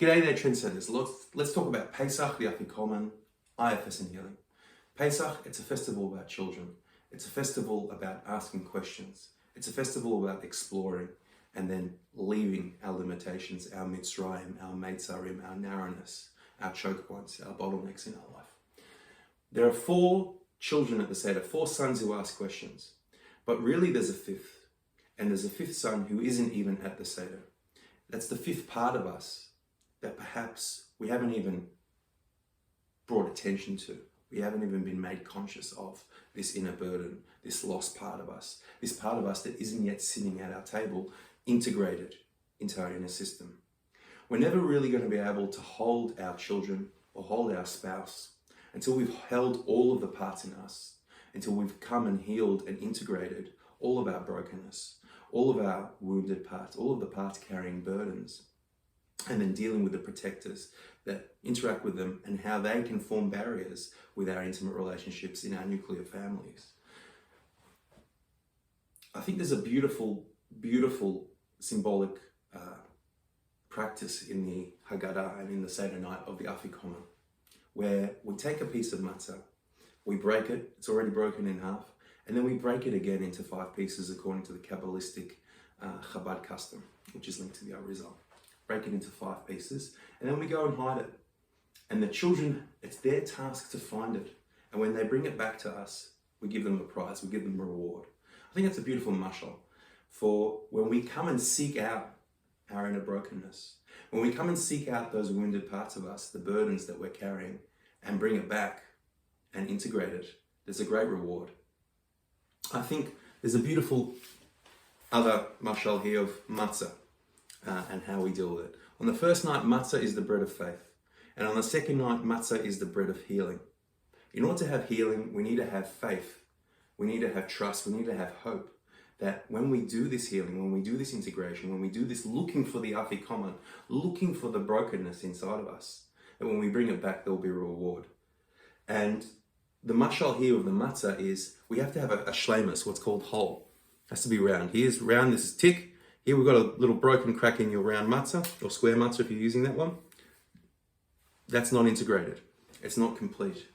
G'day there, trendsetters. Let's talk about Pesach, the Afikoman, IFS and healing. Pesach, it's a festival about children. It's a festival about asking questions. It's a festival about exploring and then leaving our limitations, our mitzrayim, our meitzarim, our narrowness, our choke points, our bottlenecks in our life. There are 4 children at the Seder, 4 sons who ask questions. But really there's a 5th. And there's a 5th son who isn't even at the Seder. That's the 5th part of us that perhaps we haven't even brought attention to. We haven't even been made conscious of this inner burden, this lost part of us, this part of us that isn't yet sitting at our table, integrated into our inner system. We're never really going to be able to hold our children or hold our spouse until we've held all of the parts in us, until we've come and healed and integrated all of our brokenness, all of our wounded parts, all of the parts carrying burdens, and then dealing with the protectors that interact with them and how they can form barriers with our intimate relationships in our nuclear families. I think there's a beautiful, beautiful symbolic practice in the Haggadah and in the Seder night of the Afikoman, where we take a piece of matzah, we break it, it's already broken in half, and then we break it again into 5 pieces according to the Kabbalistic Chabad custom, which is linked to the Arizal. Break it into 5 pieces, and then we go and hide it. And the children, it's their task to find it. And when they bring it back to us, we give them a prize, we give them a reward. I think that's a beautiful mashal for when we come and seek out our inner brokenness, when we come and seek out those wounded parts of us, the burdens that we're carrying, and bring it back and integrate it, there's a great reward. I think there's a beautiful other mashal here of matzah. And how we deal with it. On the first night, matzah is the bread of faith. And on the second night, matzah is the bread of healing. In order to have healing, we need to have faith. We need to have trust. We need to have hope that when we do this healing, when we do this integration, when we do this looking for the Afikoman, looking for the brokenness inside of us, that when we bring it back, there will be a reward. And the mashal here of the matzah is we have to have a shlemus, what's called whole. It has to be round. Here's round, this is tick. Here we've got a little broken crack in your round matzah, or square matzah if you're using that one. That's not integrated. It's not complete.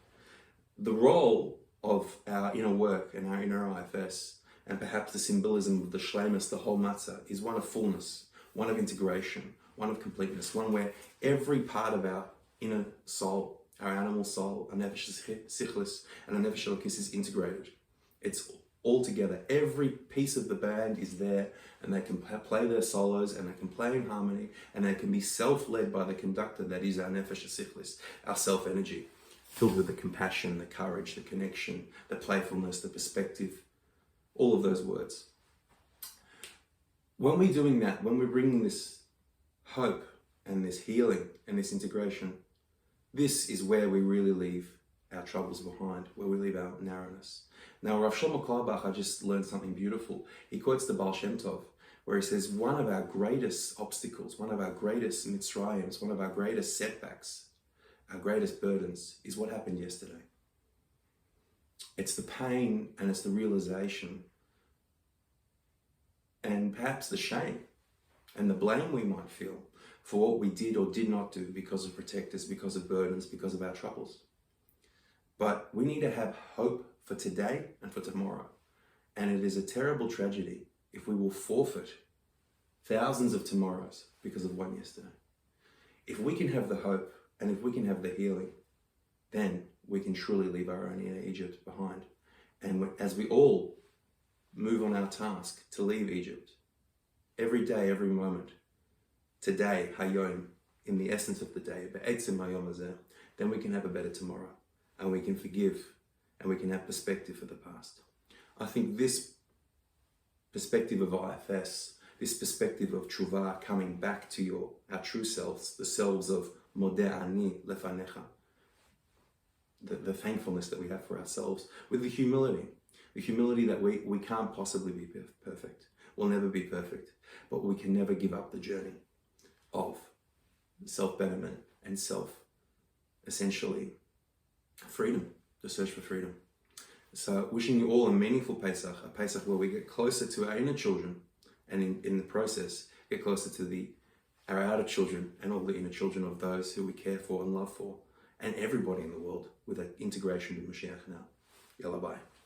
The role of our inner work and our inner IFS, and perhaps the symbolism of the shlemus, the whole matzah, is one of fullness, one of integration, one of completeness, one where every part of our inner soul, our animal soul, our nefesh sichlis, and our nefesh elokis is integrated. It's all together. Every piece of the band is there, and they can play their solos, and they can play in harmony, and they can be self-led by the conductor that is our nefesh sichlis, our self-energy, filled with the compassion, the courage, the connection, the playfulness, the perspective, all of those words. When we're doing that, when we're bringing this hope and this healing and this integration, this is where we really leave our troubles behind, where we leave our narrowness. Now, Rav Shlomo Carlebach, I just learned something beautiful. He quotes the Baal Shem Tov, where he says, one of our greatest obstacles, one of our greatest mitzrayims, one of our greatest setbacks, our greatest burdens is what happened yesterday. It's the pain and it's the realization and perhaps the shame and the blame we might feel for what we did or did not do because of protectors, because of burdens, because of our troubles. But we need to have hope for today and for tomorrow. And it is a terrible tragedy if we will forfeit thousands of tomorrows because of one yesterday. If we can have the hope and if we can have the healing, then we can truly leave our own inner Egypt behind. And as we all move on our task to leave Egypt, every day, every moment, today, hayom, in the essence of the day, be'etzem hayom hazeh, then we can have a better tomorrow. And we can forgive, and we can have perspective for the past. I think this perspective of IFS, this perspective of tshuva, coming back to our true selves, the selves of modeh ani lefanecha, the thankfulness that we have for ourselves, with the humility that we can't possibly be perfect. We'll never be perfect, but we can never give up the journey of self-betterment and essentially, freedom, the search for freedom. So wishing you all a meaningful Pesach, a Pesach where we get closer to our inner children and in the process, get closer to the our outer children and all the inner children of those who we care for and love for, and everybody in the world with an integration with Mashiach now. Yalla bye.